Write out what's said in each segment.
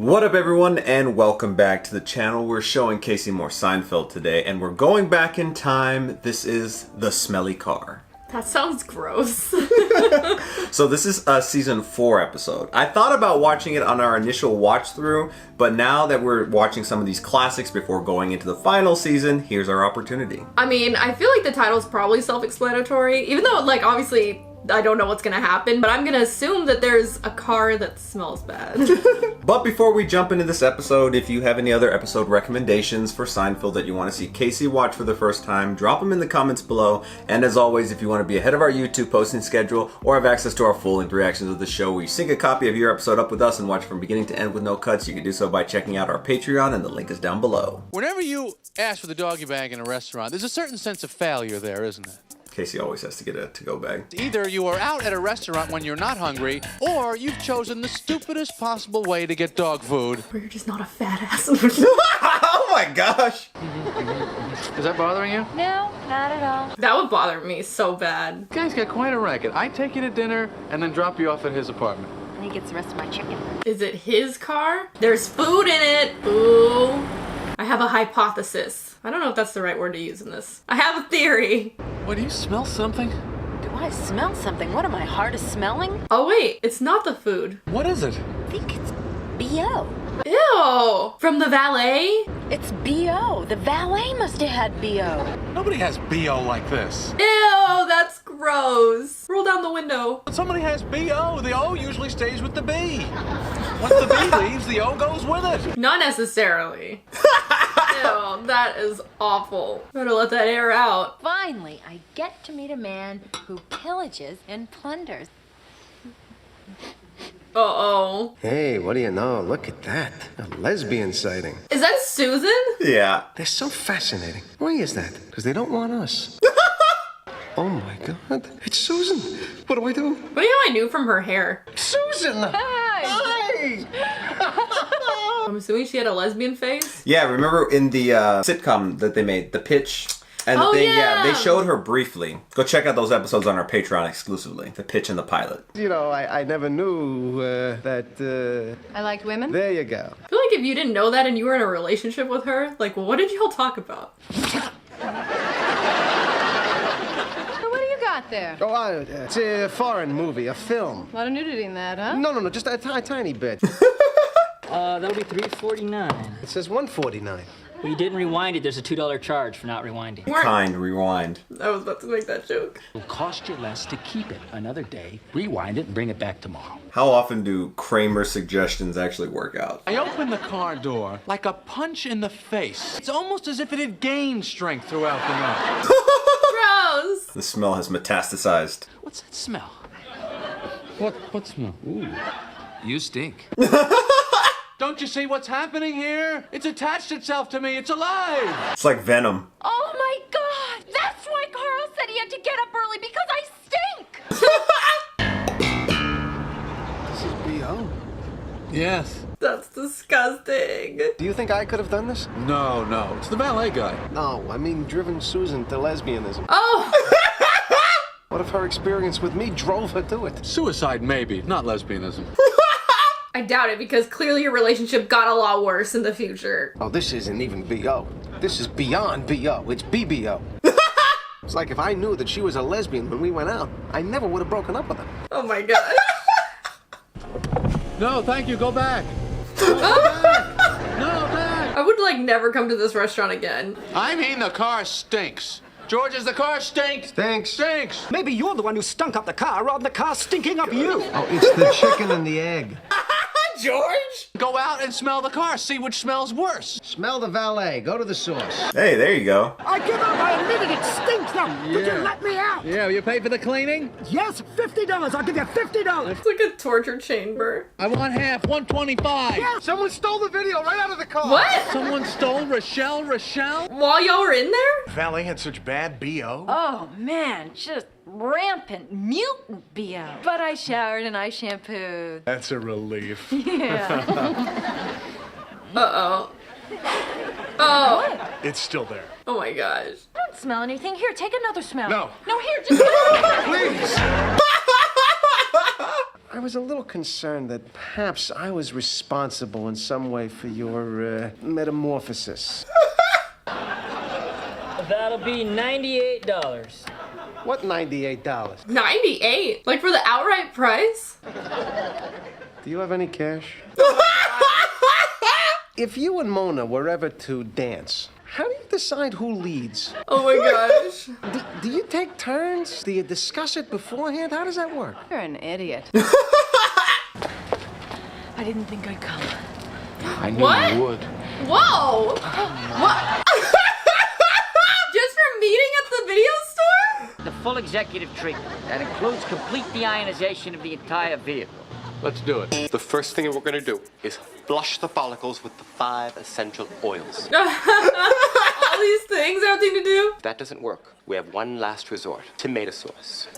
What up everyone, and welcome back to the channel. We're showing Casey more Seinfeld today, and we're going back in time. This is the smelly car. That sounds gross. So this is a season 4 episode. I thought about watching it on our initial watch through, but now that we're watching some of these classics before going into the final season, here's our opportunity. I mean, I feel like the title's probably self-explanatory, even though, like, obviously I don't know what's gonna happen, but I'm gonna assume that there's a car that smells bad. But before we jump into this episode, if you have any other episode recommendations for Seinfeld that you want to see Casey watch for the first time, drop them in the comments below. And as always, if you want to be ahead of our YouTube posting schedule or have access to our full-length reactions of the show where you sync a copy of your episode up with us and watch from beginning to end with no cuts, you can do so by checking out our Patreon, and the link is down below. Whenever you ask for the doggy bag in a restaurant, there's a certain sense of failure there, isn't it? Casey always has to get a to-go bag. Either you are out at a restaurant when you're not hungry, or you've chosen the stupidest possible way to get dog food. Or you're just not a fat ass. Oh my gosh! Is that bothering you? No, not at all. That would bother me so bad. You guys got quite a racket. I take you to dinner and then drop you off at his apartment. And he gets the rest of my chicken. Is it his car? There's food in it. Ooh. I have a hypothesis. I don't know if that's the right word to use in this. I have a theory. What, do you smell something? Do I smell something? What am I, hard of smelling? Oh wait, it's not the food. What is it? I think it's B.O. Ew! From the valet? It's B.O. The valet must have had B.O. Nobody has B.O. like this. Ew, that's gross. Roll down the window. When somebody has B.O., the O usually stays with the B. Once the B leaves, the O goes with it. Not necessarily. Ew, that is awful. Better let that air out. Finally, I get to meet a man who pillages and plunders. Uh-oh. Hey, what do you know? Look at that. A lesbian sighting. Is that Susan? Yeah. They're so fascinating. Why is that? Because they don't want us. Oh my God. It's Susan. What do I do? But you know, I knew from her hair. Susan! Hi! I'm assuming she had a lesbian face? Yeah, remember in the sitcom that they made, The Pitch? And the Oh, thing, yeah. they showed her briefly. Go check out those episodes on our Patreon exclusively. The Pitch and the pilot. You know, I never knew that. I liked women. There you go. I feel like if you didn't know that and you were in a relationship with her, like, what did y'all talk about? What do you got there? Oh, it's a foreign movie, a film. A lot of nudity in that, huh? No, just a tiny bit. That'll be $3.49. It says $1.49. Well, you didn't rewind it. There's a $2 charge for not rewinding. Kind rewind. I was about to make that joke. It'll cost you less to keep it another day, rewind it, and bring it back tomorrow. How often do Kramer suggestions actually work out? I opened the car door like a punch in the face. It's almost as if it had gained strength throughout the night. Gross! The smell has metastasized. What's that smell? What smell? Ooh. You stink. Don't you see what's happening here? It's attached itself to me. It's alive. It's like Venom. Oh my God! That's why Carl said he had to get up early, because I stink! This is B.O. Yes. That's disgusting. Do you think I could have done this? No. It's the valet guy. No, I mean driven Susan to lesbianism. Oh! What if her experience with me drove her to it? Suicide, maybe, not lesbianism. I doubt it, because clearly your relationship got a lot worse in the future. Oh, this isn't even B.O. This is beyond B.O. It's BBO. It's like if I knew that she was a lesbian when we went out, I never would have broken up with her. Oh my God. No, thank you. Go back. Go back. No, back. I would, like, never come to this restaurant again. I mean, the car stinks. George, the car stinks. Thanks. Stinks. Maybe you're the one who stunk up the car rather than the car stinking up you. Oh, it's the chicken and the egg. George? Go out and smell the car. See which smells worse. Smell the valet. Go to the source. Hey, there you go. I give up. I admit it. It stinks. Now, could you let me out? Yeah, you pay for the cleaning? Yes, $50. I'll give you $50. It's like a torture chamber. I want half, 125. Yeah. Someone stole the video right out of the car. What? Someone stole Rochelle? While y'all were in there? Valet had such bad B.O. Oh man, just rampant mutant B.O. But I showered and I shampooed. That's a relief. Yeah. Uh-oh. Oh. It's still there. Oh my gosh. I don't smell anything. Here, take another smell. No. No, here, just Please. I was a little concerned that perhaps I was responsible in some way for your metamorphosis. That'll be $98. What $98? 98? Like for the outright price? Do you have any cash? If you and Mona were ever to dance, how do you decide who leads? Oh my gosh. Do you take turns? Do you discuss it beforehand? How does that work? You're an idiot. I didn't think I'd come. I knew What? you would. Whoa! What? Just for meeting at the video store? The full executive treatment. That includes complete deionization of the entire vehicle. Let's do it. The first thing we're gonna do is flush the follicles with the 5 essential oils. All these things, everything to do? If that doesn't work, we have one last resort. Tomato sauce.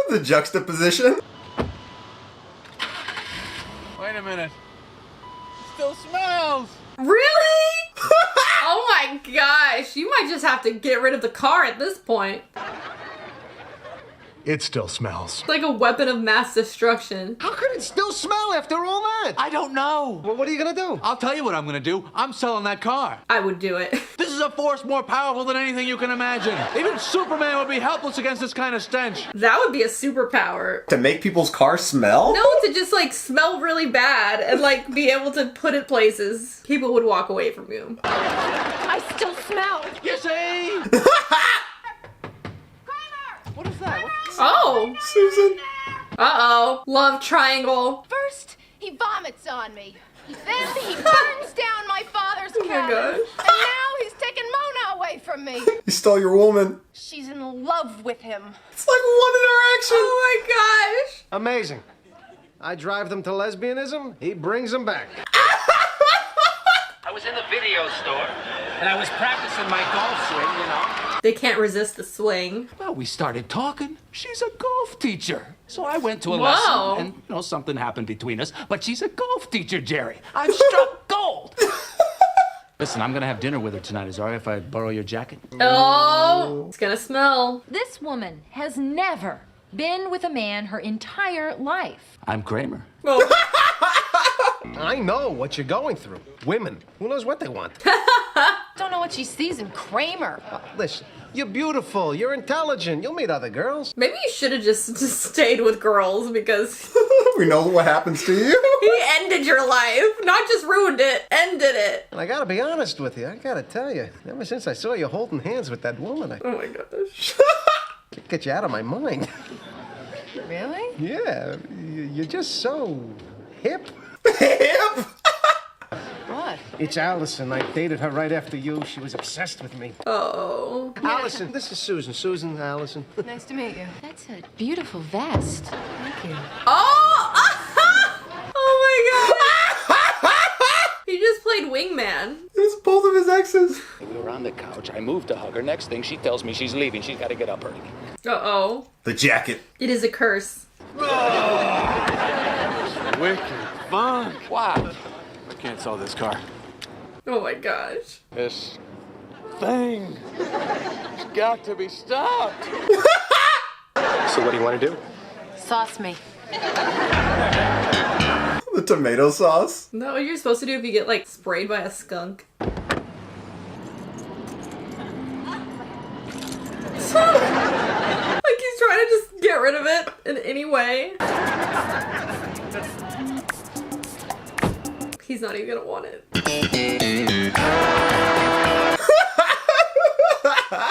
The juxtaposition. Wait a minute. Still smells. Really? Oh my gosh, you might just have to get rid of the car at this point. It still smells. It's like a weapon of mass destruction. How could it still smell after all that? I don't know. Well, what are you gonna do? I'll tell you what I'm gonna do. I'm selling that car. I would do it. This is a force more powerful than anything you can imagine. Even Superman would be helpless against this kind of stench. That would be a superpower. To make people's cars smell? No, to just like smell really bad and like be able to put it places. People would walk away from you. I still smell. You see? What is that? Oh, Susan. uh-oh. Love triangle. First, he vomits on me. Then he burns down my father's Oh my cabin. gosh. And now he's taken Mona away from me. You stole your woman. She's in love with him. It's like one interaction. Oh my gosh. Amazing. I drive them to lesbianism, he brings them back. I was in the video store, and I was practicing my golf swing, you know. They can't resist the swing. Well, we started talking. She's a golf teacher. So I went to a Whoa. lesson, and, you know, something happened between us. But she's a golf teacher, Jerry. I've struck gold. Listen, I'm going to have dinner with her tonight. Is it all right if I borrow your jacket? Oh, it's gonna smell. This woman has never been with a man her entire life. I'm Kramer. I know what you're going through. Women, who knows what they want? Don't know what she sees in Kramer. Listen, you're beautiful, you're intelligent, you'll meet other girls. Maybe you should have just stayed with girls because We know what happens to you. he ended your life. Not just ruined it, ended it. And I gotta be honest with you, I gotta tell you, ever since I saw you holding hands with that woman, I Oh my gosh. can't get you out of my mind. Really? Yeah, you're just so hip. Hip. What? It's Allison. I dated her right after you. She was obsessed with me. Oh. Allison, this is Susan. Susan, Allison. Nice to meet you. That's a beautiful vest. Thank you. Oh! Oh my god! He just played wingman. It was both of his exes. We were on the couch. I moved to hug her. Next thing, she tells me she's leaving. She's got to get up early. Uh-oh. The jacket. It is a curse. Wicked funk. Wow. I can't sell this car. Oh my gosh. This thing has got to be stopped. So what do you want to do? Sauce me. The tomato sauce. Isn't that what you're supposed to do if you get like sprayed by a skunk? Like he's trying to just get rid of it in any way. He's not even gonna want it.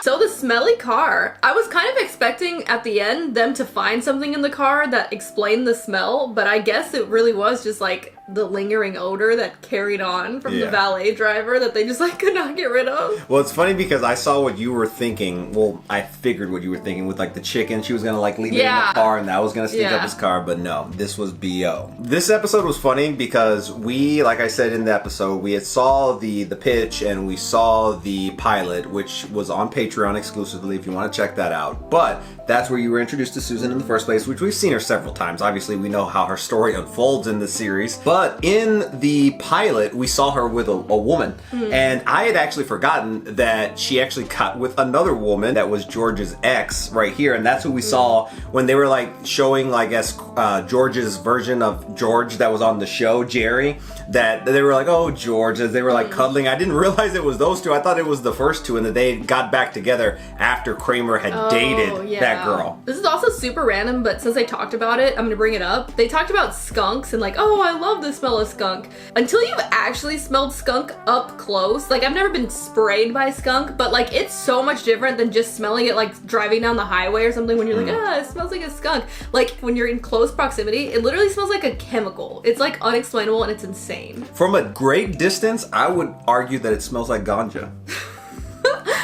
So the smelly car. I was kind of expecting at the end them to find something in the car that explained the smell, but I guess it really was just like the lingering odor that carried on from the valet driver that they just like could not get rid of. Well, it's funny because I saw what you were thinking. Well, I figured what you were thinking with like the chicken. She was gonna like leave it in the car and that was gonna stink up his car, but no, this was BO. This episode was funny because we, like I said in the episode, we had saw the pitch and we saw the pilot, which was on Patreon exclusively if you want to check that out. But that's where you were introduced to Susan in the first place, which we've seen her several times. Obviously, we know how her story unfolds in the series, but But in the pilot, we saw her with a woman. And I had actually forgotten that she actually got with another woman that was George's ex right here. And that's who we saw when they were like showing, I guess, George's version of George that was on the show, Jerry. That they were like, oh, George, as they were like cuddling. I didn't realize it was those two. I thought it was the first two and that they got back together after Kramer had dated that girl. This is also super random, but since they talked about it, I'm gonna bring it up. They talked about skunks and like, oh, I love the smell of skunk. Until you've actually smelled skunk up close, like I've never been sprayed by skunk, but like it's so much different than just smelling it like driving down the highway or something when you're like, ah, it smells like a skunk. Like when you're in close proximity, it literally smells like a chemical. It's like unexplainable and it's insane. From a great distance, I would argue that it smells like ganja.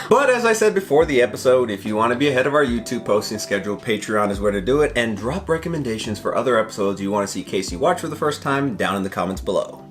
But as I said before the episode, if you want to be ahead of our YouTube posting schedule, Patreon is where to do it, and drop recommendations for other episodes you want to see Casey watch for the first time down in the comments below.